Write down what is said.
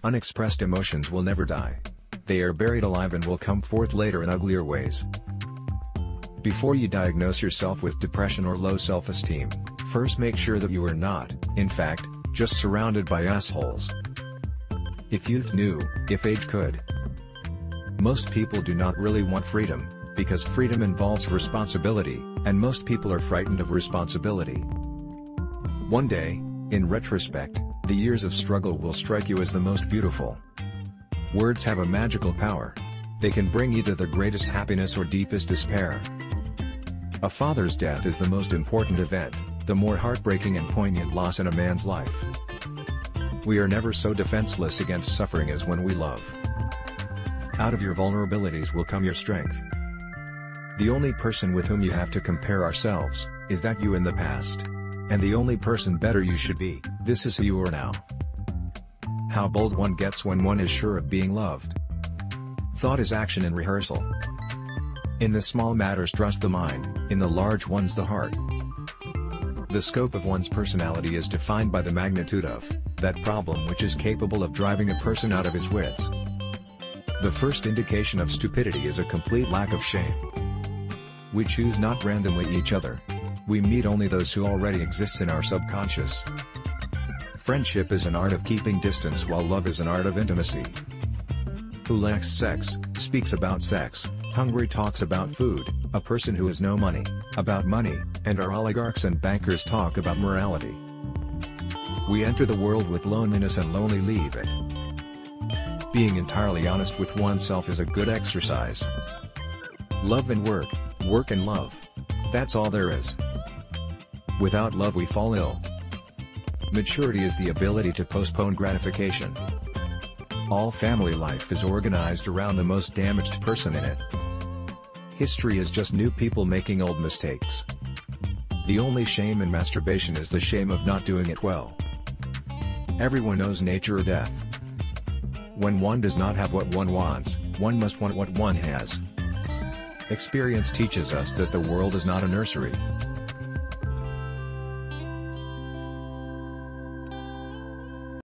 Unexpressed emotions will never die. They are buried alive and will come forth later in uglier ways. Before you diagnose yourself with depression or low self-esteem, first make sure that you are not, in fact, just surrounded by assholes. If youth knew, if age could. Most people do not really want freedom, because freedom involves responsibility, and most people are frightened of responsibility. One day, in retrospect, the years of struggle will strike you as the most beautiful. Words have a magical power. They can bring either the greatest happiness or deepest despair. A father's death is the most important event, the more heartbreaking and poignant loss in a man's life. We are never so defenseless against suffering as when we love. Out of your vulnerabilities will come your strength. The only person with whom you have to compare ourselves, is that you in the past. And the only person better you should be, this is who you are now. How bold one gets when one is sure of being loved. Thought is action and rehearsal. In the small matters trust the mind, in the large ones the heart. The scope of one's personality is defined by the magnitude of that problem which is capable of driving a person out of his wits. The first indication of stupidity is a complete lack of shame. We choose not randomly each other. We meet only those who already exist in our subconscious. Friendship is an art of keeping distance while love is an art of intimacy. Who lacks sex, speaks about sex, hungry talks about food, a person who has no money, about money, and our oligarchs and bankers talk about morality. We enter the world with loneliness and lonely leave it. Being entirely honest with oneself is a good exercise. Love and work, work and love. That's all there is. Without love we fall ill. Maturity is the ability to postpone gratification. All family life is organized around the most damaged person in it. History is just new people making old mistakes. The only shame in masturbation is the shame of not doing it well. Everyone knows nature or death. When one does not have what one wants, one must want what one has. Experience teaches us that the world is not a nursery.